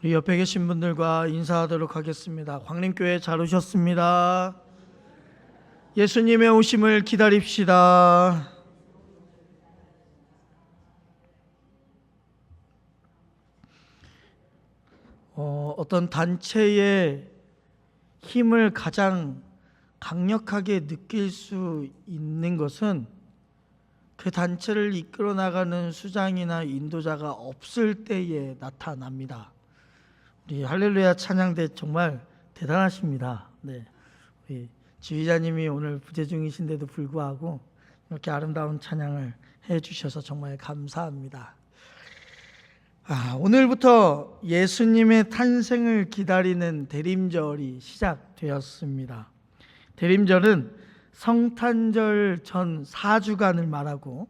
우리 옆에 계신 분들과 인사하도록 하겠습니다. 광림교회 잘 오셨습니다. 예수님의 오심을 기다립시다. 어떤 단체의 힘을 가장 강력하게 느낄 수 있는 것은 그 단체를 이끌어 나가는 수장이나 인도자가 없을 때에 나타납니다. 우리 할렐루야 찬양대 정말 대단하십니다. 네, 우리 지휘자님이 오늘 부재 중이신데도 불구하고 이렇게 아름다운 찬양을 해주셔서 정말 감사합니다. 오늘부터 예수님의 탄생을 기다리는 대림절이 시작되었습니다. 대림절은 성탄절 전 4주간을 말하고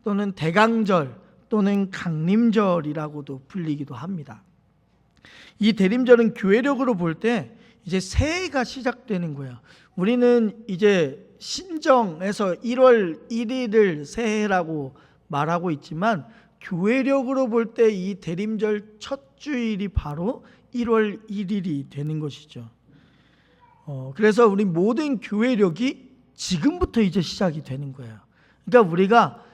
또는 대강절 또는 강림절이라고도 불리기도 합니다. 이 대림절은 교회력으로 볼 때 이제 새해가 시작되는 거예요. 우리는 이제 신정에서 1월 1일을 새해라고 말하고 있지만 교회력으로 볼 때 이 대림절 첫 주일이 바로 1월 1일이 되는 것이죠. 그래서 우리 모든 교회력이 지금부터 이제 시작이 되는 거예요. 그러니까 우리가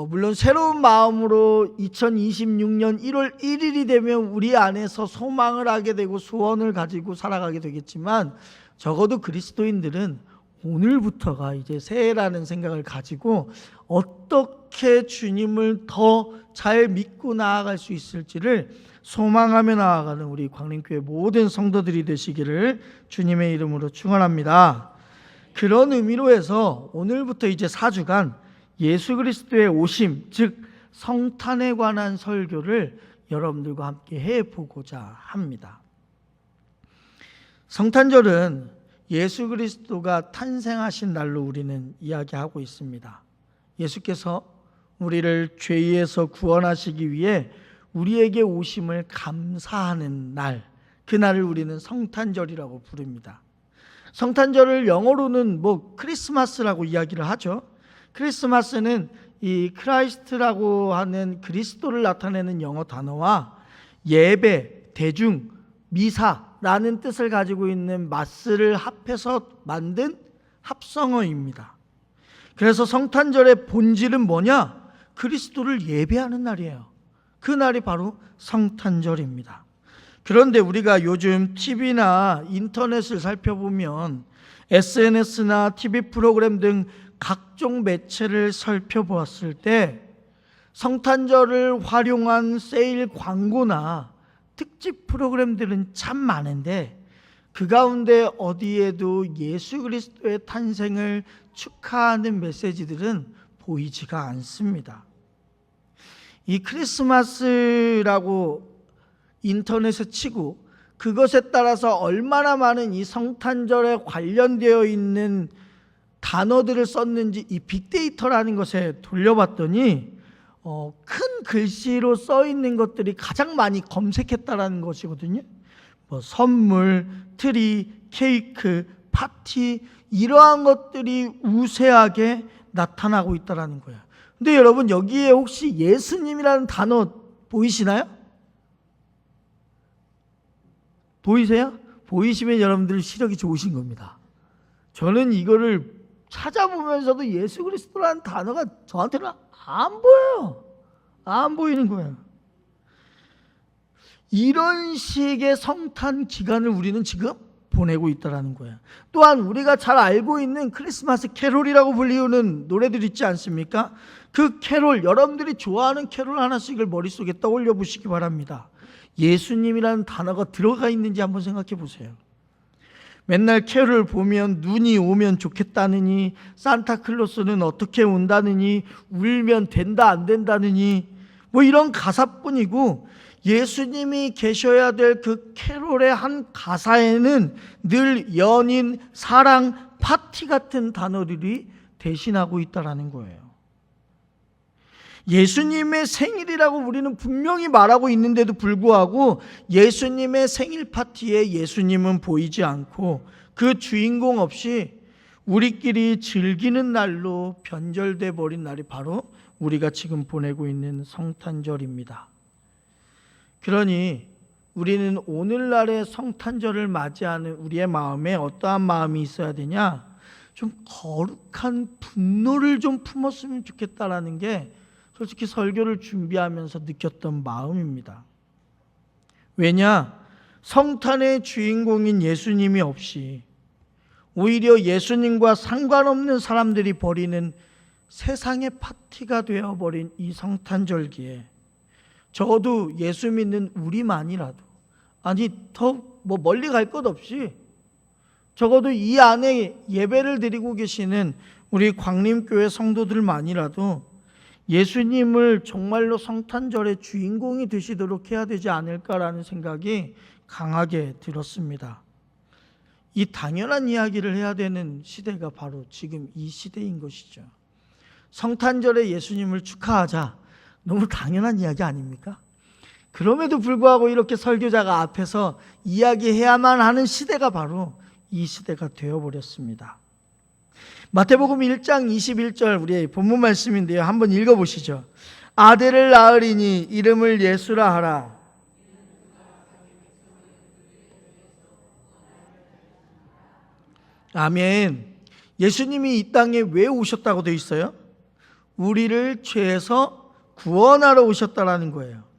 물론 새로운 마음으로 2026년 1월 1일이 되면 우리 안에서 소망을 하게 되고 소원을 가지고 살아가게 되겠지만 적어도 그리스도인들은 오늘부터가 이제 새해라는 생각을 가지고 어떻게 주님을 더 잘 믿고 나아갈 수 있을지를 소망하며 나아가는 우리 광림교회 모든 성도들이 되시기를 주님의 이름으로 축원합니다. 그런 의미로 해서 오늘부터 이제 4주간 예수 그리스도의 오심, 즉 성탄에 관한 설교를 여러분들과 함께 해보고자 합니다. 성탄절은 예수 그리스도가 탄생하신 날로 우리는 이야기하고 있습니다. 예수께서 우리를 죄에서 구원하시기 위해 우리에게 오심을 감사하는 날, 그날을 우리는 성탄절이라고 부릅니다. 성탄절을 영어로는 크리스마스라고 이야기를 하죠. 크리스마스는 이 크라이스트라고 하는 그리스도를 나타내는 영어 단어와 예배, 대중, 미사라는 뜻을 가지고 있는 마스를 합해서 만든 합성어입니다. 그래서 성탄절의 본질은 뭐냐? 그리스도를 예배하는 날이에요. 그 날이 바로 성탄절입니다. 그런데 우리가 요즘 TV나 인터넷을 살펴보면 SNS나 TV 프로그램 등 각종 매체를 살펴보았을 때 성탄절을 활용한 세일 광고나 특집 프로그램들은 참 많은데 그 가운데 어디에도 예수 그리스도의 탄생을 축하하는 메시지들은 보이지가 않습니다. 이 크리스마스라고 인터넷에 치고 그것에 따라서 얼마나 많은 이 성탄절에 관련되어 있는 단어들을 썼는지 이 빅데이터라는 것에 돌려봤더니 큰 글씨로 써 있는 것들이 가장 많이 검색했다라는 것이거든요. 선물, 트리, 케이크, 파티 이러한 것들이 우세하게 나타나고 있다라는 거예요. 근데 여러분 여기에 혹시 예수님이라는 단어 보이시나요? 보이세요? 보이시면 여러분들 시력이 좋으신 겁니다. 저는 이거를 찾아보면서도 예수 그리스도라는 단어가 저한테는 안 보여요. 안 보이는 거예요. 이런 식의 성탄 기간을 우리는 지금 보내고 있다는 거예요. 또한 우리가 잘 알고 있는 크리스마스 캐롤이라고 불리우는 노래들 있지 않습니까? 그 캐롤, 여러분들이 좋아하는 캐롤 하나씩을 머릿속에 떠올려 보시기 바랍니다. 예수님이라는 단어가 들어가 있는지 한번 생각해 보세요. 맨날 캐롤 보면 눈이 오면 좋겠다느니, 산타클로스는 어떻게 온다느니, 울면 된다 안 된다느니 이런 가사뿐이고 예수님이 계셔야 될 그 캐롤의 한 가사에는 늘 연인, 사랑, 파티 같은 단어들이 대신하고 있다는 거예요. 예수님의 생일이라고 우리는 분명히 말하고 있는데도 불구하고 예수님의 생일 파티에 예수님은 보이지 않고 그 주인공 없이 우리끼리 즐기는 날로 변절돼 버린 날이 바로 우리가 지금 보내고 있는 성탄절입니다. 그러니 우리는 오늘날의 성탄절을 맞이하는 우리의 마음에 어떠한 마음이 있어야 되냐? 좀 거룩한 분노를 좀 품었으면 좋겠다라는 게 솔직히 설교를 준비하면서 느꼈던 마음입니다. 왜냐? 성탄의 주인공인 예수님이 없이 오히려 예수님과 상관없는 사람들이 벌이는 세상의 파티가 되어버린 이 성탄절기에 적어도 예수 믿는 우리만이라도, 아니 더 멀리 갈 것 없이 적어도 이 안에 예배를 드리고 계시는 우리 광림교회 성도들만이라도 예수님을 정말로 성탄절의 주인공이 되시도록 해야 되지 않을까라는 생각이 강하게 들었습니다. 이 당연한 이야기를 해야 되는 시대가 바로 지금 이 시대인 것이죠. 성탄절에 예수님을 축하하자, 너무 당연한 이야기 아닙니까? 그럼에도 불구하고 이렇게 설교자가 앞에서 이야기해야만 하는 시대가 바로 이 시대가 되어버렸습니다. 마태복음 1장 21절 우리의 본문 말씀인데요, 한번 읽어보시죠. 아들을 낳으리니 이름을 예수라 하라. 아멘. 예수님이 이 땅에 왜 오셨다고 되어 있어요? 우리를 죄에서 구원하러 오셨다라는 거예요.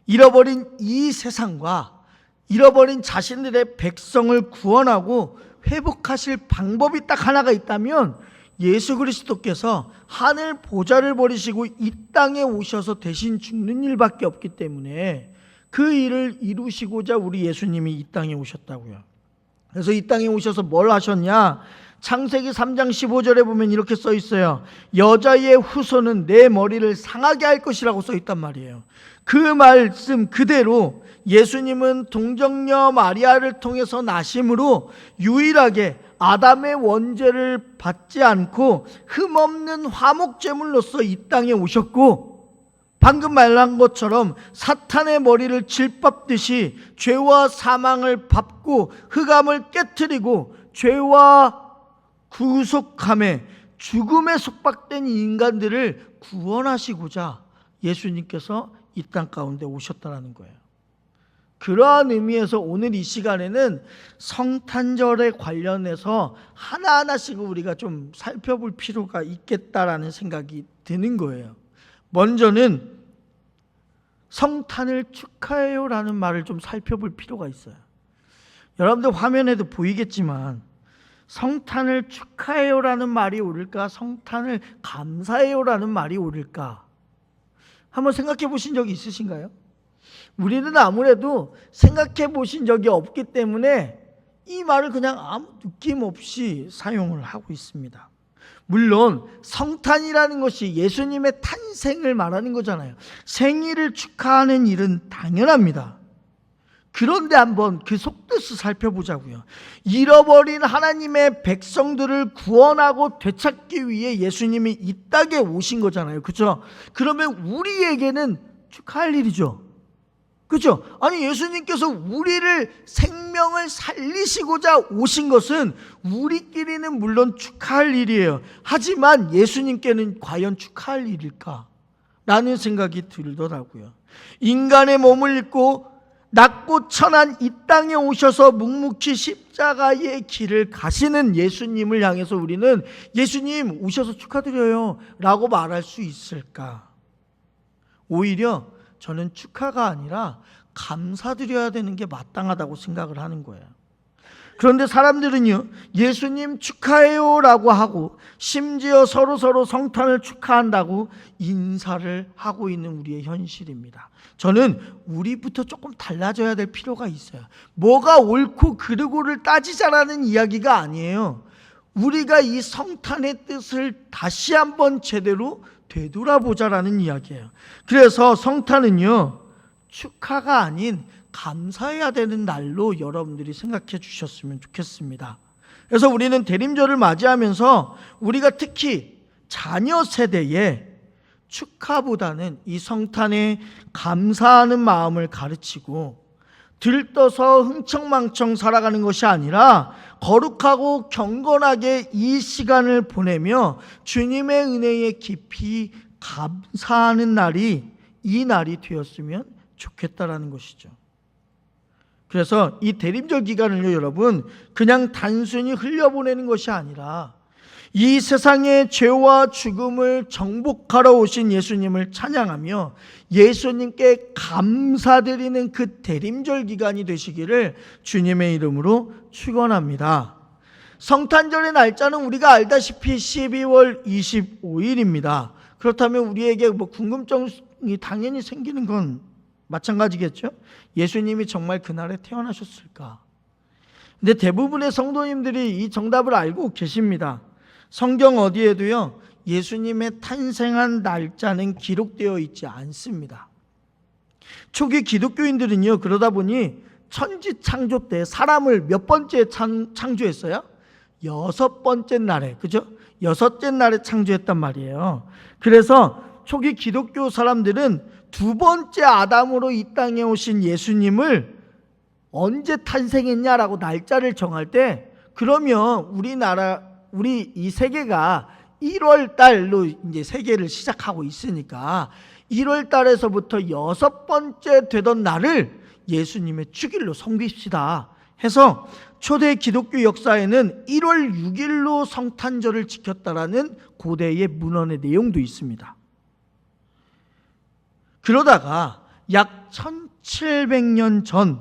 잃어버린 이 세상과 잃어버린 자신들의 백성을 구원하고 회복하실 방법이 딱 하나가 있다면 예수 그리스도께서 하늘 보좌를 버리시고 이 땅에 오셔서 대신 죽는 일밖에 없기 때문에 그 일을 이루시고자 우리 예수님이 이 땅에 오셨다고요. 그래서 이 땅에 오셔서 뭘 하셨냐? 창세기 3장 15절에 보면 이렇게 써 있어요. 여자의 후손은 내 머리를 상하게 할 것이라고 써 있단 말이에요. 그 말씀 그대로 예수님은 동정녀 마리아를 통해서 나심으로 유일하게 아담의 원죄를 받지 않고 흠없는 화목제물로서 이 땅에 오셨고, 방금 말한 것처럼 사탄의 머리를 질밟듯이 죄와 사망을 밟고 흑암을 깨트리고 죄와 구속함에 죽음에 속박된 인간들을 구원하시고자 예수님께서 이 땅 가운데 오셨다는 거예요. 그러한 의미에서 오늘 이 시간에는 성탄절에 관련해서 하나하나씩 우리가 좀 살펴볼 필요가 있겠다라는 생각이 드는 거예요. 먼저는 성탄을 축하해요라는 말을 좀 살펴볼 필요가 있어요. 여러분들 화면에도 보이겠지만 성탄을 축하해요라는 말이 옳을까? 성탄을 감사해요라는 말이 옳을까? 한번 생각해 보신 적이 있으신가요? 우리는 아무래도 생각해 보신 적이 없기 때문에 이 말을 그냥 아무 느낌 없이 사용을 하고 있습니다. 물론 성탄이라는 것이 예수님의 탄생을 말하는 거잖아요. 생일을 축하하는 일은 당연합니다. 그런데 한번 그 속뜻을 살펴보자고요. 잃어버린 하나님의 백성들을 구원하고 되찾기 위해 예수님이 이 땅에 오신 거잖아요. 그렇죠? 그러면 우리에게는 축하할 일이죠. 그렇죠? 아니 예수님께서 우리를 생명을 살리시고자 오신 것은 우리끼리는 물론 축하할 일이에요. 하지만 예수님께는 과연 축하할 일일까? 라는 생각이 들더라고요. 인간의 몸을 입고 낮고 천한 이 땅에 오셔서 묵묵히 십자가의 길을 가시는 예수님을 향해서 우리는 예수님 오셔서 축하드려요 라고 말할 수 있을까? 오히려 저는 축하가 아니라 감사드려야 되는 게 마땅하다고 생각을 하는 거예요. 그런데 사람들은요, 예수님 축하해요 라고 하고 심지어 서로 성탄을 축하한다고 인사를 하고 있는 우리의 현실입니다. 저는 우리부터 조금 달라져야 될 필요가 있어요. 뭐가 옳고 그르고를 따지자라는 이야기가 아니에요. 우리가 이 성탄의 뜻을 다시 한번 제대로 되돌아보자라는 이야기예요. 그래서 성탄은요, 축하가 아닌 감사해야 되는 날로 여러분들이 생각해 주셨으면 좋겠습니다. 그래서 우리는 대림절을 맞이하면서 우리가 특히 자녀 세대에 축하보다는 이 성탄에 감사하는 마음을 가르치고 들떠서 흥청망청 살아가는 것이 아니라 거룩하고 경건하게 이 시간을 보내며 주님의 은혜에 깊이 감사하는 날이 이 날이 되었으면 좋겠다라는 것이죠. 그래서 이 대림절 기간을요, 여러분, 그냥 단순히 흘려보내는 것이 아니라 이 세상의 죄와 죽음을 정복하러 오신 예수님을 찬양하며 예수님께 감사드리는 그 대림절 기간이 되시기를 주님의 이름으로 축원합니다. 성탄절의 날짜는 우리가 알다시피 12월 25일입니다. 그렇다면 우리에게 궁금증이 당연히 생기는 건 마찬가지겠죠? 예수님이 정말 그날에 태어나셨을까? 근데 대부분의 성도님들이 이 정답을 알고 계십니다. 성경 어디에도요, 예수님의 탄생한 날짜는 기록되어 있지 않습니다. 초기 기독교인들은요, 그러다 보니 천지 창조 때 사람을 몇 번째 창조했어요? 6번째 날에, 그죠? 6째 날에 창조했단 말이에요. 그래서 초기 기독교 사람들은 2번째 아담으로 이 땅에 오신 예수님을 언제 탄생했냐라고 날짜를 정할 때, 그러면 우리 이 세계가 1월 달로 이제 세계를 시작하고 있으니까 1월 달에서부터 6번째 되던 날을 예수님의 축일로 섬깁시다 해서 초대 기독교 역사에는 1월 6일로 성탄절을 지켰다라는 고대의 문헌의 내용도 있습니다. 그러다가 약 1700년 전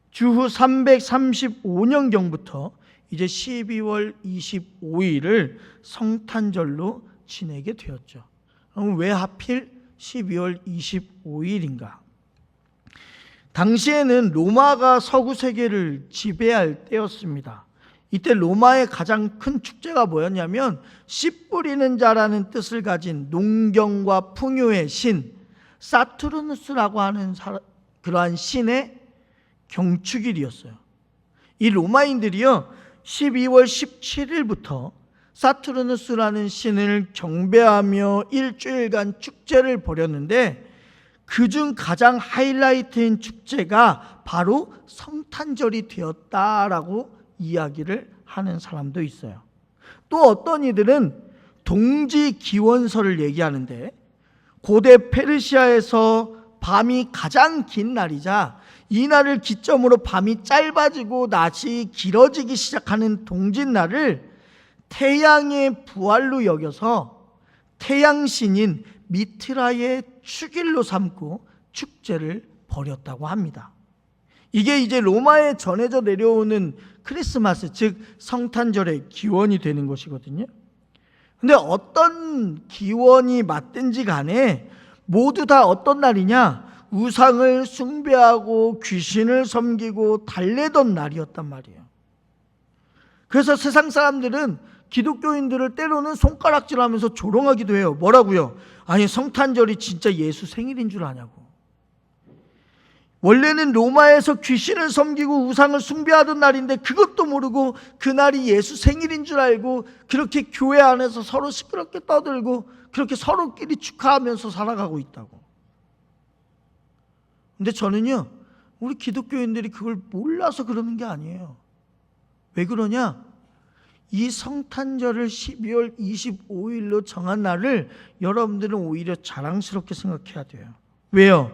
주후 335년경부터 이제 12월 25일을 성탄절로 지내게 되었죠. 그럼 왜 하필 12월 25일인가? 당시에는 로마가 서구 세계를 지배할 때였습니다. 이때 로마의 가장 큰 축제가 뭐였냐면 씨 뿌리는 자라는 뜻을 가진 농경과 풍요의 신 사투르누스라고 하는 그러한 신의 경축일이었어요. 이 로마인들이요, 12월 17일부터 사투르누스라는 신을 경배하며 일주일간 축제를 벌였는데 그중 가장 하이라이트인 축제가 바로 성탄절이 되었다라고 이야기를 하는 사람도 있어요. 또 어떤 이들은 동지기원설을 얘기하는데 고대 페르시아에서 밤이 가장 긴 날이자 이 날을 기점으로 밤이 짧아지고 낮이 길어지기 시작하는 동짓날을 태양의 부활로 여겨서 태양신인 미트라의 축일로 삼고 축제를 벌였다고 합니다. 이게 이제 로마에 전해져 내려오는 크리스마스, 즉 성탄절의 기원이 되는 것이거든요. 근데 어떤 기원이 맞든지 간에 모두 다 어떤 날이냐? 우상을 숭배하고 귀신을 섬기고 달래던 날이었단 말이에요. 그래서 세상 사람들은 기독교인들을 때로는 손가락질하면서 조롱하기도 해요. 뭐라고요? 아니, 성탄절이 진짜 예수 생일인 줄 아냐고. 원래는 로마에서 귀신을 섬기고 우상을 숭배하던 날인데 그것도 모르고 그날이 예수 생일인 줄 알고 그렇게 교회 안에서 서로 시끄럽게 떠들고 그렇게 서로끼리 축하하면서 살아가고 있다고. 근데 저는요, 우리 기독교인들이 그걸 몰라서 그러는 게 아니에요. 왜 그러냐? 이 성탄절을 12월 25일로 정한 날을 여러분들은 오히려 자랑스럽게 생각해야 돼요. 왜요?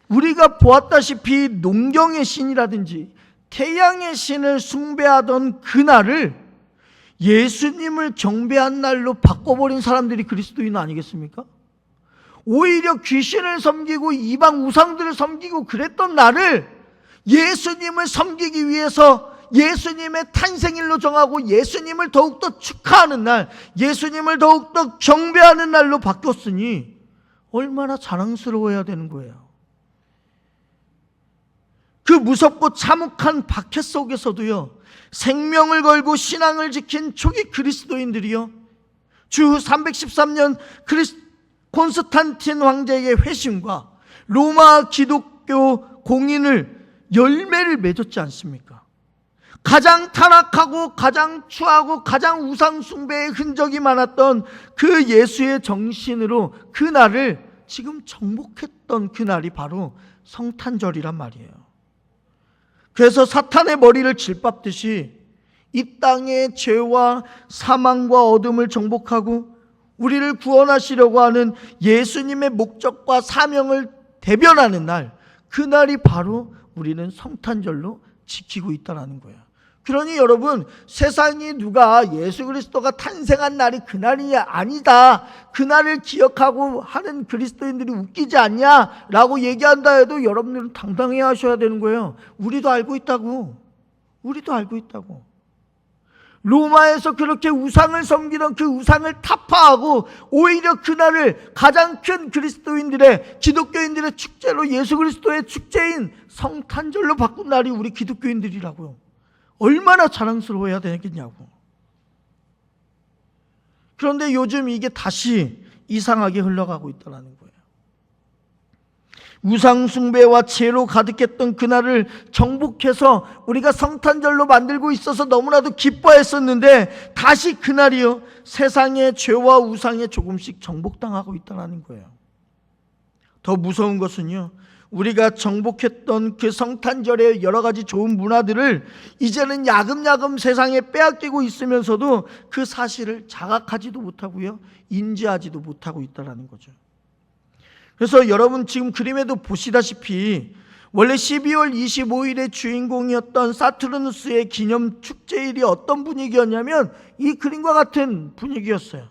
우리가 보았다시피 농경의 신이라든지 태양의 신을 숭배하던 그날을 예수님을 경배한 날로 바꿔버린 사람들이 그리스도인 아니겠습니까? 오히려 귀신을 섬기고 이방 우상들을 섬기고 그랬던 날을 예수님을 섬기기 위해서 예수님의 탄생일로 정하고 예수님을 더욱더 축하하는 날, 예수님을 더욱더 경배하는 날로 바뀌었으니 얼마나 자랑스러워야 되는 거예요. 그 무섭고 참혹한 박해 속에서도요, 생명을 걸고 신앙을 지킨 초기 그리스도인들이요, 주후 313년 콘스탄틴 황제의 회심과 로마 기독교 공인을 열매를 맺었지 않습니까? 가장 타락하고 가장 추하고 가장 우상 숭배의 흔적이 많았던 그 예수의 정신으로 그 날을 지금 정복했던 그 날이 바로 성탄절이란 말이에요. 그래서 사탄의 머리를 질밟듯이 이 땅의 죄와 사망과 어둠을 정복하고 우리를 구원하시려고 하는 예수님의 목적과 사명을 대변하는 날, 그날이 바로 우리는 성탄절로 지키고 있다는 거예요. 그러니 여러분, 세상이 누가 예수 그리스도가 탄생한 날이 그날이 아니다, 그날을 기억하고 하는 그리스도인들이 웃기지 않냐 라고 얘기한다 해도 여러분들은 당당해야 하셔야 되는 거예요. 우리도 알고 있다고. 로마에서 그렇게 우상을 섬기던 그 우상을 타파하고 오히려 그날을 가장 큰 그리스도인들의, 기독교인들의 축제로, 예수 그리스도의 축제인 성탄절로 바꾼 날이 우리 기독교인들이라고요. 얼마나 자랑스러워야 되겠냐고. 그런데 요즘 이게 다시 이상하게 흘러가고 있다는 거예요. 우상 숭배와 죄로 가득했던 그날을 정복해서 우리가 성탄절로 만들고 있어서 너무나도 기뻐했었는데, 다시 그날이요, 세상의 죄와 우상에 조금씩 정복당하고 있다는 거예요. 더 무서운 것은요, 우리가 정복했던 그 성탄절의 여러 가지 좋은 문화들을 이제는 야금야금 세상에 빼앗기고 있으면서도 그 사실을 자각하지도 못하고요, 인지하지도 못하고 있다는 거죠. 그래서 여러분 지금 그림에도 보시다시피 원래 12월 25일의 주인공이었던 사투르누스의 기념 축제일이 어떤 분위기였냐면 이 그림과 같은 분위기였어요.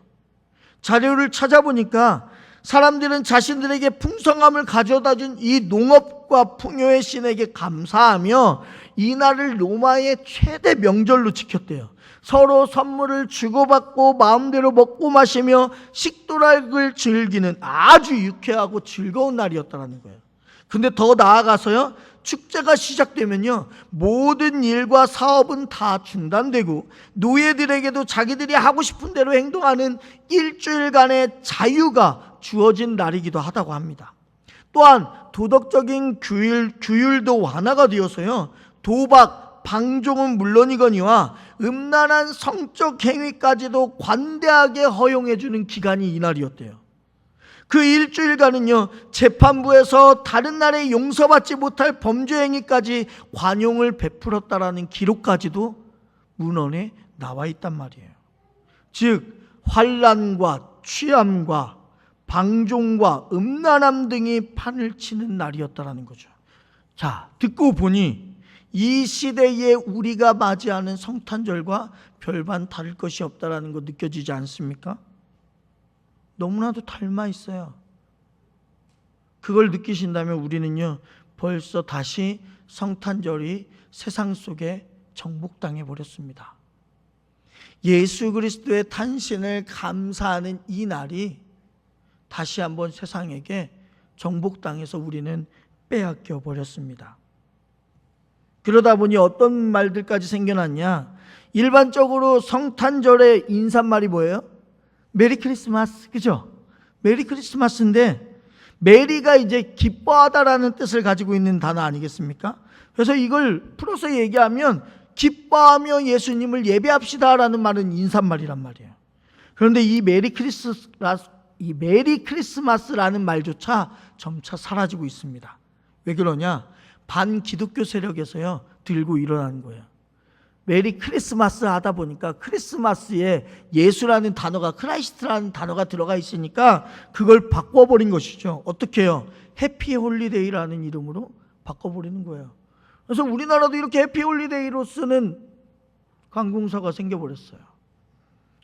자료를 찾아보니까 사람들은 자신들에게 풍성함을 가져다준 이 농업과 풍요의 신에게 감사하며 이날을 로마의 최대 명절로 지켰대요. 서로 선물을 주고받고 마음대로 먹고 마시며 식도락을 즐기는 아주 유쾌하고 즐거운 날이었다는 거예요. 근데 더 나아가서요, 축제가 시작되면요, 모든 일과 사업은 다 중단되고 노예들에게도 자기들이 하고 싶은 대로 행동하는 일주일간의 자유가 주어진 날이기도 하다고 합니다. 또한 도덕적인 규율도 완화가 되어서요, 도박, 방종은 물론이거니와 음란한 성적 행위까지도 관대하게 허용해주는 기간이 이날이었대요. 그 일주일간은요, 재판부에서 다른 날에 용서받지 못할 범죄 행위까지 관용을 베풀었다라는 기록까지도 문헌에 나와 있단 말이에요. 즉 환난과 취함과 방종과 음란함 등이 판을 치는 날이었다라는 거죠. 자, 듣고 보니 이 시대에 우리가 맞이하는 성탄절과 별반 다를 것이 없다라는 거 느껴지지 않습니까? 너무나도 닮아 있어요. 그걸 느끼신다면 우리는요, 벌써 다시 성탄절이 세상 속에 정복당해 버렸습니다. 예수 그리스도의 탄신을 감사하는 이 날이 다시 한번 세상에게 정복당해서 우리는 빼앗겨 버렸습니다. 그러다 보니 어떤 말들까지 생겨났냐? 일반적으로 성탄절의 인사말이 뭐예요? 메리 크리스마스, 그죠? 메리 크리스마스인데, 메리가 이제 기뻐하다라는 뜻을 가지고 있는 단어 아니겠습니까? 그래서 이걸 풀어서 얘기하면 기뻐하며 예수님을 예배합시다라는 말은 인사말이란 말이에요. 그런데 이 메리 크리스마스라는 말조차 점차 사라지고 있습니다. 왜 그러냐? 반기독교 세력에서요, 들고 일어나는 거예요. 메리 크리스마스 하다 보니까 크리스마스에 예수라는 단어가, 크라이스트라는 단어가 들어가 있으니까 그걸 바꿔버린 것이죠. 어떻게 해요? 해피 홀리데이라는 이름으로 바꿔버리는 거예요. 그래서 우리나라도 이렇게 해피 홀리데이로 쓰는 관공서가 생겨버렸어요.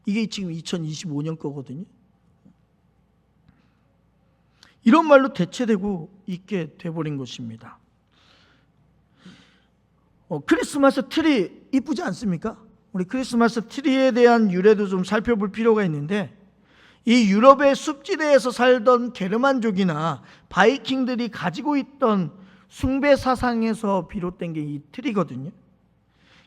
이게 지금 2025년 거거든요. 이런 말로 대체되고 있게 돼버린 것입니다. 크리스마스 트리 이쁘지 않습니까? 우리 크리스마스 트리에 대한 유래도 좀 살펴볼 필요가 있는데, 이 유럽의 숲지대에서 살던 게르만족이나 바이킹들이 가지고 있던 숭배 사상에서 비롯된 게 이 트리거든요.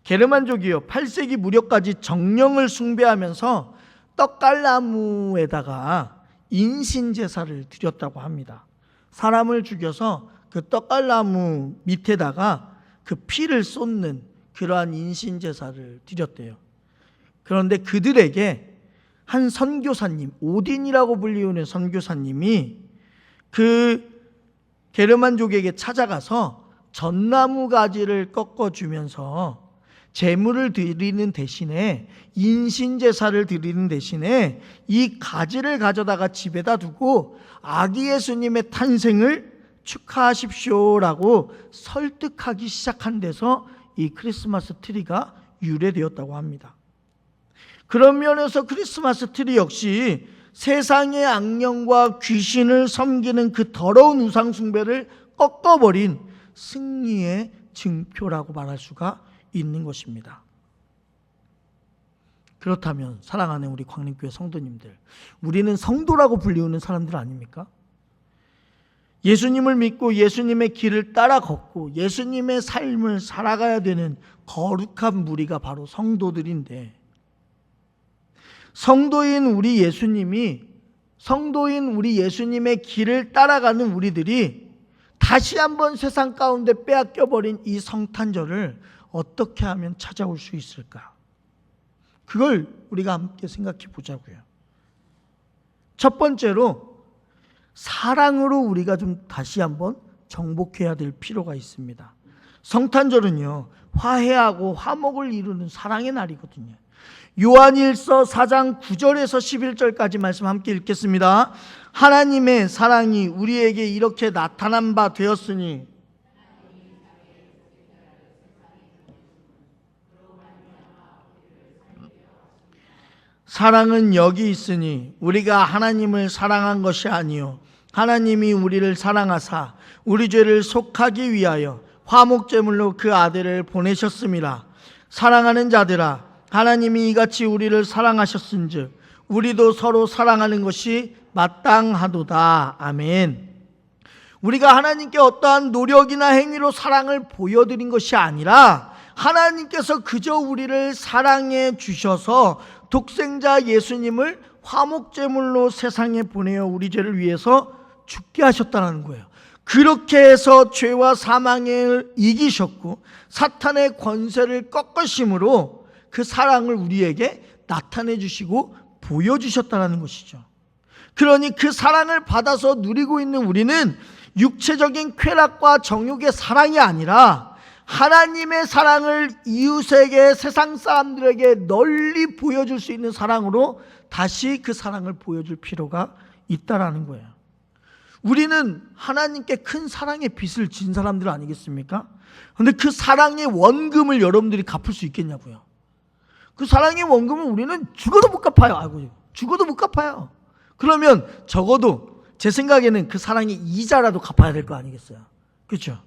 게르만족이요, 8세기 무렵까지 정령을 숭배하면서 떡갈나무에다가 인신제사를 드렸다고 합니다. 사람을 죽여서 그 떡갈나무 밑에다가 그 피를 쏟는 그러한 인신제사를 드렸대요. 그런데 그들에게 한 선교사님, 오딘이라고 불리우는 선교사님이 그 게르만족에게 찾아가서 전나무 가지를 꺾어주면서 제물을 드리는 대신에, 인신제사를 드리는 대신에 이 가지를 가져다가 집에다 두고 아기 예수님의 탄생을 축하하십시오라고 설득하기 시작한 데서 이 크리스마스 트리가 유래되었다고 합니다. 그런 면에서 크리스마스 트리 역시 세상의 악령과 귀신을 섬기는 그 더러운 우상 숭배를 꺾어버린 승리의 증표라고 말할 수가 있는 것입니다. 그렇다면 사랑하는 우리 광림교회 성도님들, 우리는 성도라고 불리우는 사람들 아닙니까? 예수님을 믿고 예수님의 길을 따라 걷고 예수님의 삶을 살아가야 되는 거룩한 무리가 바로 성도들인데, 성도인 우리 예수님의 길을 따라가는 우리들이 다시 한번 세상 가운데 빼앗겨버린 이 성탄절을 어떻게 하면 찾아올 수 있을까? 그걸 우리가 함께 생각해 보자고요. 첫 번째로 사랑으로 우리가 좀 다시 한번 정복해야 될 필요가 있습니다. 성탄절은요, 화해하고 화목을 이루는 사랑의 날이거든요. 요한일서 4장 9절에서 11절까지 말씀 함께 읽겠습니다. 하나님의 사랑이 우리에게 이렇게 나타난 바 되었으니 사랑은 여기 있으니 우리가 하나님을 사랑한 것이 아니요 하나님이 우리를 사랑하사 우리 죄를 속하기 위하여 화목제물로 그 아들을 보내셨음이라. 사랑하는 자들아, 하나님이 이같이 우리를 사랑하셨은즉 우리도 서로 사랑하는 것이 마땅하도다. 아멘. 우리가 하나님께 어떠한 노력이나 행위로 사랑을 보여드린 것이 아니라 하나님께서 그저 우리를 사랑해 주셔서 독생자 예수님을 화목제물로 세상에 보내어 우리 죄를 위해서 죽게 하셨다는 거예요. 그렇게 해서 죄와 사망을 이기셨고 사탄의 권세를 꺾으심으로 그 사랑을 우리에게 나타내 주시고 보여주셨다는 것이죠. 그러니 그 사랑을 받아서 누리고 있는 우리는 육체적인 쾌락과 정욕의 사랑이 아니라 하나님의 사랑을 이웃에게, 세상 사람들에게 널리 보여줄 수 있는 사랑으로 다시 그 사랑을 보여줄 필요가 있다라는 거예요. 우리는 하나님께 큰 사랑의 빚을 진 사람들 아니겠습니까? 그런데 그 사랑의 원금을 여러분들이 갚을 수 있겠냐고요. 그 사랑의 원금은 우리는 죽어도 못 갚아요. 아이고, 죽어도 못 갚아요. 그러면 적어도 제 생각에는 그 사랑의 이자라도 갚아야 될 거 아니겠어요? 그렇죠?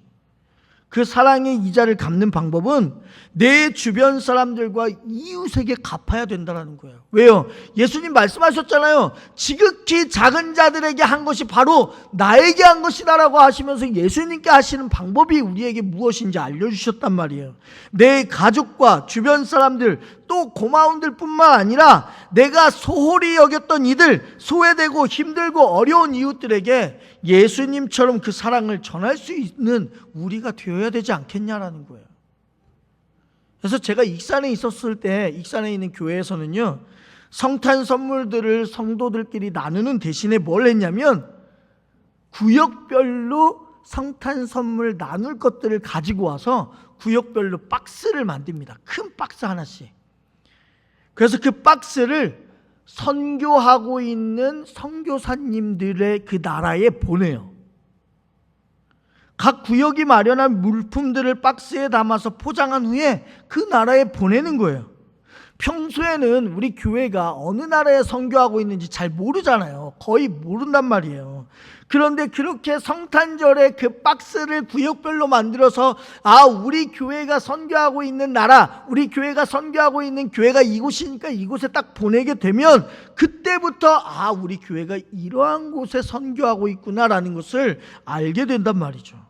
그 사랑의 이자를 갚는 방법은 내 주변 사람들과 이웃에게 갚아야 된다는 거예요. 왜요? 예수님 말씀하셨잖아요. 지극히 작은 자들에게 한 것이 바로 나에게 한 것이다라고 하시면서 예수님께 하시는 방법이 우리에게 무엇인지 알려주셨단 말이에요. 내 가족과 주변 사람들, 또 고마운들 뿐만 아니라 내가 소홀히 여겼던 이들, 소외되고 힘들고 어려운 이웃들에게 예수님처럼 그 사랑을 전할 수 있는 우리가 되어야 되지 않겠냐라는 거예요. 그래서 제가 익산에 있었을 때, 익산에 있는 교회에서는요, 성탄 선물들을 성도들끼리 나누는 대신에 뭘 했냐면 구역별로 성탄 선물 나눌 것들을 가지고 와서 구역별로 박스를 만듭니다. 큰 박스 하나씩. 그래서 그 박스를 선교하고 있는 선교사님들의 그 나라에 보내요. 각 구역이 마련한 물품들을 박스에 담아서 포장한 후에 그 나라에 보내는 거예요. 평소에는 우리 교회가 어느 나라에 선교하고 있는지 잘 모르잖아요. 거의 모른단 말이에요. 그런데 그렇게 성탄절에 그 박스를 구역별로 만들어서 우리 교회가 선교하고 있는 나라, 우리 교회가 선교하고 있는 교회가 이곳이니까 이곳에 딱 보내게 되면 그때부터 우리 교회가 이러한 곳에 선교하고 있구나라는 것을 알게 된단 말이죠.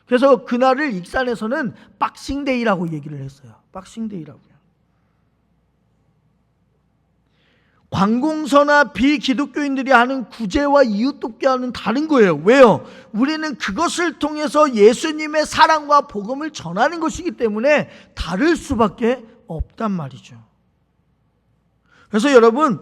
그래서 그날을 익산에서는 박싱데이라고 얘기를 했어요. 박싱데이라고요. 관공서나 비기독교인들이 하는 구제와 이웃돕기와는 다른 거예요. 왜요? 우리는 그것을 통해서 예수님의 사랑과 복음을 전하는 것이기 때문에 다를 수밖에 없단 말이죠. 그래서 여러분,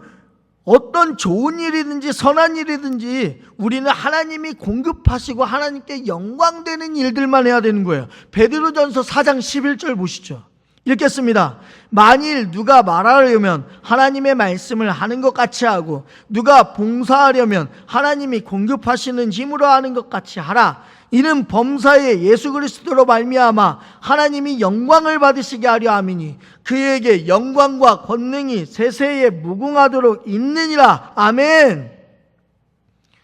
어떤 좋은 일이든지 선한 일이든지 우리는 하나님이 공급하시고 하나님께 영광되는 일들만 해야 되는 거예요. 베드로전서 4장 11절 보시죠. 읽겠습니다. 만일 누가 말하려면 하나님의 말씀을 하는 것 같이 하고 누가 봉사하려면 하나님이 공급하시는 힘으로 하는 것 같이 하라. 이는 범사에 예수 그리스도로 말미암아 하나님이 영광을 받으시게 하려 함이니 그에게 영광과 권능이 세세에 무궁하도록 있느니라. 아멘.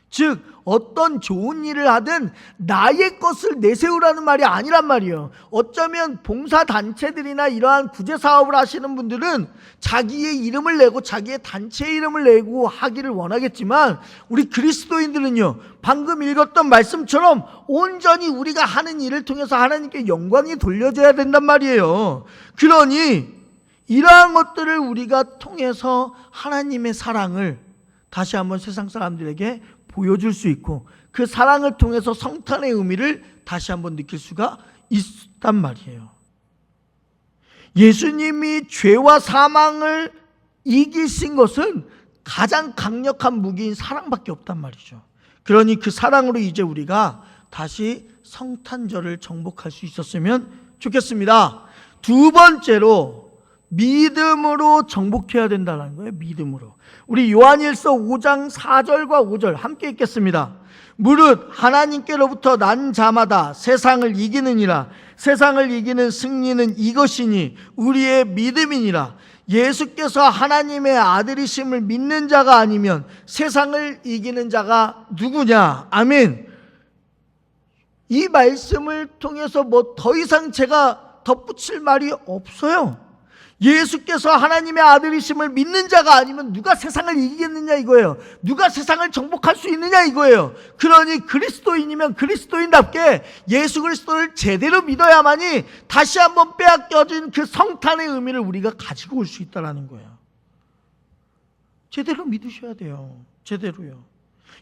즉 어떤 좋은 일을 하든 나의 것을 내세우라는 말이 아니란 말이에요. 어쩌면 봉사단체들이나 이러한 구제사업을 하시는 분들은 자기의 이름을 내고 자기의 단체의 이름을 내고 하기를 원하겠지만 우리 그리스도인들은요, 방금 읽었던 말씀처럼 온전히 우리가 하는 일을 통해서 하나님께 영광이 돌려져야 된단 말이에요. 그러니 이러한 것들을 우리가 통해서 하나님의 사랑을 다시 한번 세상 사람들에게 보여줄 수 있고 그 사랑을 통해서 성탄의 의미를 다시 한번 느낄 수가 있단 말이에요. 예수님이 죄와 사망을 이기신 것은 가장 강력한 무기인 사랑밖에 없단 말이죠. 그러니 그 사랑으로 이제 우리가 다시 성탄절을 정복할 수 있었으면 좋겠습니다. 두 번째로 믿음으로 정복해야 된다는 거예요. 믿음으로. 우리 요한일서 5장 4절과 5절 함께 읽겠습니다. 무릇 하나님께로부터 난 자마다 세상을 이기느니라. 세상을 이기는 승리는 이것이니 우리의 믿음이니라. 예수께서 하나님의 아들이심을 믿는 자가 아니면 세상을 이기는 자가 누구냐. 아멘. 이 말씀을 통해서 뭐 더 이상 제가 덧붙일 말이 없어요. 예수께서 하나님의 아들이심을 믿는 자가 아니면 누가 세상을 이기겠느냐 이거예요. 누가 세상을 정복할 수 있느냐 이거예요. 그러니 그리스도인이면 그리스도인답게 예수 그리스도를 제대로 믿어야만이 다시 한번 빼앗겨진 그 성탄의 의미를 우리가 가지고 올 수 있다는 거예요. 제대로 믿으셔야 돼요. 제대로요.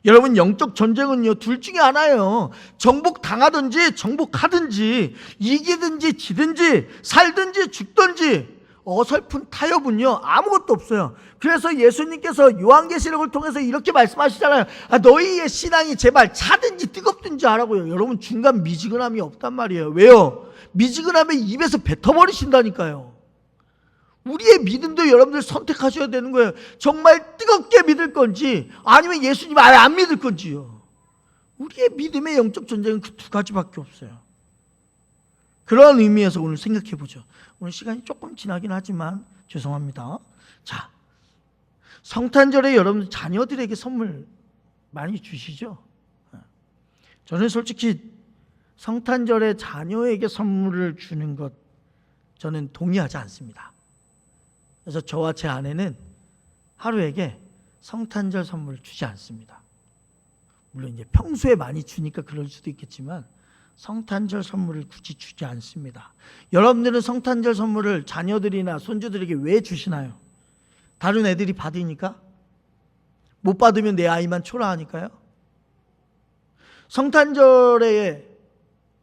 여러분, 영적 전쟁은요 둘 중에 하나예요. 정복당하든지 정복하든지, 이기든지 지든지, 살든지 죽든지. 어설픈 타협은요 아무것도 없어요. 그래서 예수님께서 요한계시록을 통해서 이렇게 말씀하시잖아요. 너희의 신앙이 제발 차든지 뜨겁든지 하라고요. 여러분, 중간 미지근함이 없단 말이에요. 왜요? 미지근함에 입에서 뱉어버리신다니까요. 우리의 믿음도 여러분들 선택하셔야 되는 거예요. 정말 뜨겁게 믿을 건지 아니면 예수님 아예 안 믿을 건지요. 우리의 믿음의 영적 전쟁은 그 두 가지밖에 없어요. 그런 의미에서 오늘 생각해 보죠. 오늘 시간이 조금 지나긴 하지만 죄송합니다. 자, 성탄절에 여러분 자녀들에게 선물 많이 주시죠? 저는 솔직히 성탄절에 자녀에게 선물을 주는 것 저는 동의하지 않습니다. 그래서 저와 제 아내는 하루에게 성탄절 선물을 주지 않습니다. 물론 이제 평소에 많이 주니까 그럴 수도 있겠지만 성탄절 선물을 굳이 주지 않습니다. 여러분들은 성탄절 선물을 자녀들이나 손주들에게 왜 주시나요? 다른 애들이 받으니까? 못 받으면 내 아이만 초라하니까요? 성탄절에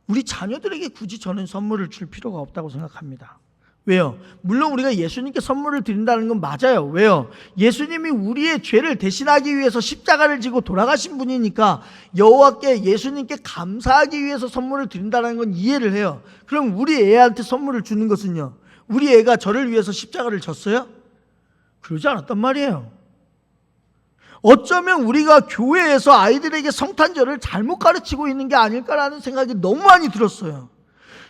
우리 자녀들에게 굳이 저는 선물을 줄 필요가 없다고 생각합니다. 왜요? 물론 우리가 예수님께 선물을 드린다는 건 맞아요. 왜요? 예수님이 우리의 죄를 대신하기 위해서 십자가를 지고 돌아가신 분이니까 여호와께 예수님께 감사하기 위해서 선물을 드린다는 건 이해를 해요. 그럼 우리 애한테 선물을 주는 것은요, 우리 애가 저를 위해서 십자가를 졌어요? 그러지 않았단 말이에요. 어쩌면 우리가 교회에서 아이들에게 성탄절을 잘못 가르치고 있는 게 아닐까라는 생각이 너무 많이 들었어요.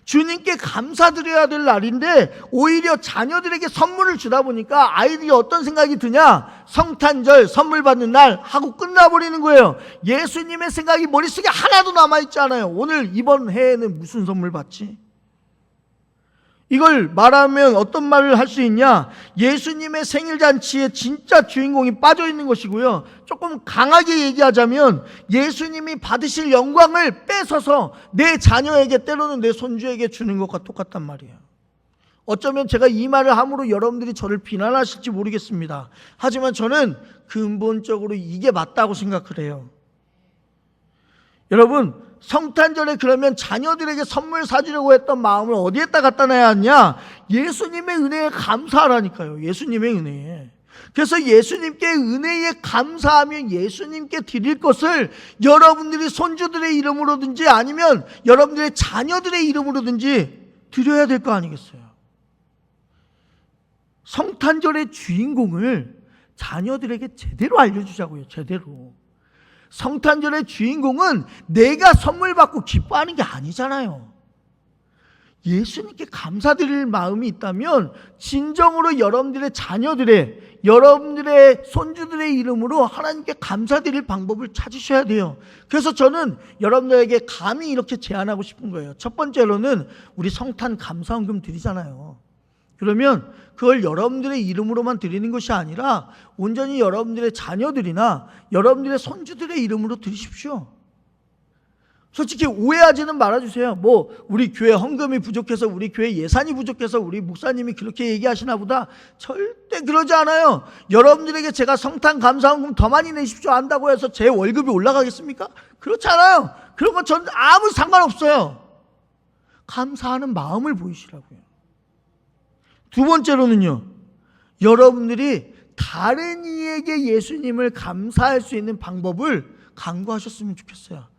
주님께 감사드려야 될 날인데 오히려 자녀들에게 선물을 주다 보니까 아이들이 어떤 생각이 드냐? 성탄절 선물 받는 날 하고 끝나버리는 거예요. 예수님의 생각이 머릿속에 하나도 남아있지 않아요. 오늘 이번 해에는 무슨 선물 받지? 이걸 말하면 어떤 말을 할 수 있냐? 예수님의 생일잔치에 진짜 주인공이 빠져있는 것이고요, 조금 강하게 얘기하자면 예수님이 받으실 영광을 뺏어서 내 자녀에게, 때로는 내 손주에게 주는 것과 똑같단 말이에요. 어쩌면 제가 이 말을 함으로 여러분들이 저를 비난하실지 모르겠습니다. 하지만 저는 근본적으로 이게 맞다고 생각을 해요. 여러분, 성탄절에 그러면 자녀들에게 선물 사주려고 했던 마음을 어디에다 갖다 놔야 하냐? 예수님의 은혜에 감사하라니까요. 예수님의 은혜에. 그래서 예수님께 은혜에 감사하며 예수님께 드릴 것을 여러분들이 손주들의 이름으로든지 아니면 여러분들의 자녀들의 이름으로든지 드려야 될 거 아니겠어요? 성탄절의 주인공을 자녀들에게 제대로 알려주자고요. 제대로. 성탄절의 주인공은 내가 선물 받고 기뻐하는 게 아니잖아요. 예수님께 감사드릴 마음이 있다면 진정으로 여러분들의 자녀들의, 여러분들의 손주들의 이름으로 하나님께 감사드릴 방법을 찾으셔야 돼요. 그래서 저는 여러분들에게 감히 이렇게 제안하고 싶은 거예요. 첫 번째로는 우리 성탄 감사원금 드리잖아요. 그러면 그걸 여러분들의 이름으로만 드리는 것이 아니라 온전히 여러분들의 자녀들이나 여러분들의 손주들의 이름으로 드리십시오. 솔직히 오해하지는 말아주세요. 우리 교회 헌금이 부족해서, 우리 교회 예산이 부족해서 우리 목사님이 그렇게 얘기하시나 보다. 절대 그러지 않아요. 여러분들에게 제가 성탄 감사헌금 더 많이 내십시오 한다고 해서 제 월급이 올라가겠습니까? 그렇지 않아요. 그런 건 전 아무 상관없어요. 감사하는 마음을 보이시라고요. 두 번째로는요, 여러분들이 다른 이에게 예수님을 감사할 수 있는 방법을 강구하셨으면 좋겠어요.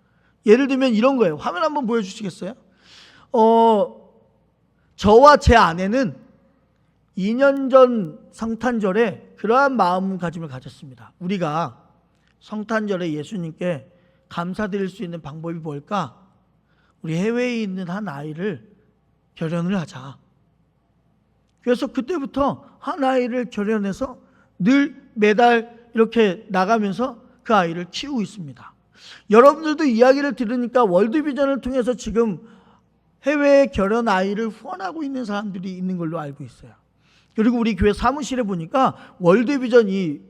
예를 들면 이런 거예요. 화면 한번 보여주시겠어요? 저와 제 아내는 2년 전 성탄절에 그러한 마음가짐을 가졌습니다. 우리가 성탄절에 예수님께 감사드릴 수 있는 방법이 뭘까? 우리 해외에 있는 한 아이를 결혼을 하자. 그래서 그때부터 한 아이를 결혼해서 늘 매달 이렇게 나가면서 그 아이를 키우고 있습니다. 여러분들도 이야기를 들으니까 월드비전을 통해서 지금 해외에 결혼 아이를 후원하고 있는 사람들이 있는 걸로 알고 있어요. 그리고 우리 교회 사무실에 보니까 월드비전 이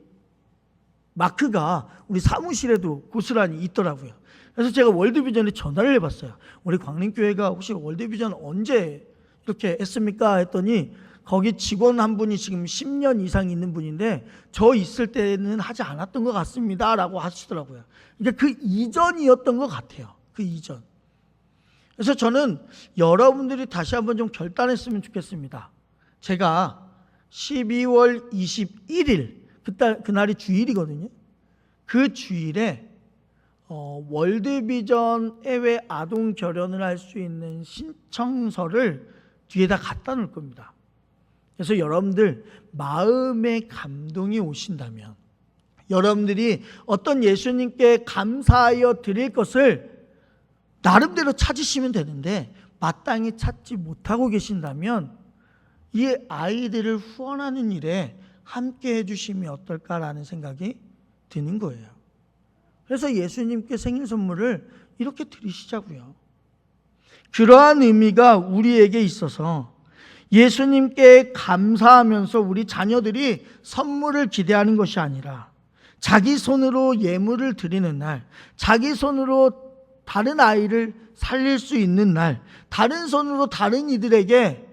마크가 우리 사무실에도 고스란히 있더라고요. 그래서 제가 월드비전에 전화를 해봤어요. 우리 광림교회가 혹시 월드비전 언제 이렇게 했습니까? 했더니 거기 직원 한 분이 지금 10년 이상 있는 분인데 저 있을 때는 하지 않았던 것 같습니다 라고 하시더라고요. 그러니까 그 이전이었던 것 같아요. 그 이전. 그래서 저는 여러분들이 다시 한번 좀 결단했으면 좋겠습니다. 제가 12월 21일 그날이 주일이거든요. 그 주일에 월드비전 해외 아동 결혼을 할 수 있는 신청서를 뒤에다 갖다 놓을 겁니다. 그래서 여러분들 마음에 감동이 오신다면 여러분들이 어떤 예수님께 감사하여 드릴 것을 나름대로 찾으시면 되는데 마땅히 찾지 못하고 계신다면 이 아이들을 후원하는 일에 함께 해주시면 어떨까라는 생각이 드는 거예요. 그래서 예수님께 생일 선물을 이렇게 드리시자고요. 그러한 의미가 우리에게 있어서 예수님께 감사하면서 우리 자녀들이 선물을 기대하는 것이 아니라 자기 손으로 예물을 드리는 날, 자기 손으로 다른 아이를 살릴 수 있는 날, 다른 손으로 다른 이들에게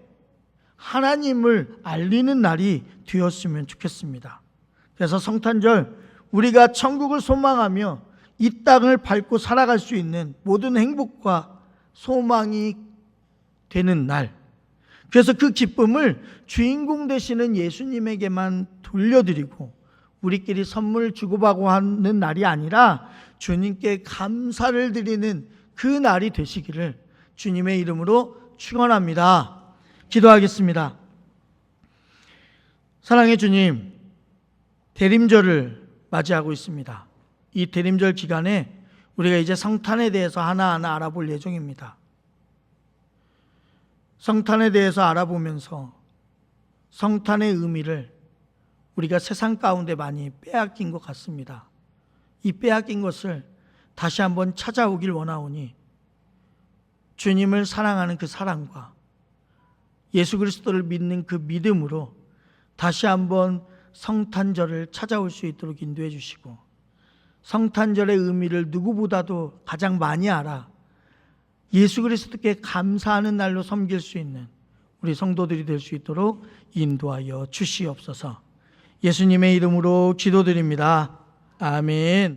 하나님을 알리는 날이 되었으면 좋겠습니다. 그래서 성탄절 우리가 천국을 소망하며 이 땅을 밟고 살아갈 수 있는 모든 행복과 소망이 되는 날, 그래서 그 기쁨을 주인공 되시는 예수님에게만 돌려드리고 우리끼리 선물 주고받고 하는 날이 아니라 주님께 감사를 드리는 그 날이 되시기를 주님의 이름으로 축원합니다. 기도하겠습니다. 사랑의 주님, 대림절을 맞이하고 있습니다. 이 대림절 기간에 우리가 이제 성탄에 대해서 하나하나 알아볼 예정입니다. 성탄에 대해서 알아보면서 성탄의 의미를 우리가 세상 가운데 많이 빼앗긴 것 같습니다. 이 빼앗긴 것을 다시 한번 찾아오길 원하오니 주님을 사랑하는 그 사랑과 예수 그리스도를 믿는 그 믿음으로 다시 한번 성탄절을 찾아올 수 있도록 인도해 주시고 성탄절의 의미를 누구보다도 가장 많이 알아 예수 그리스도께 감사하는 날로 섬길 수 있는 우리 성도들이 될 수 있도록 인도하여 주시옵소서. 예수님의 이름으로 기도드립니다. 아멘.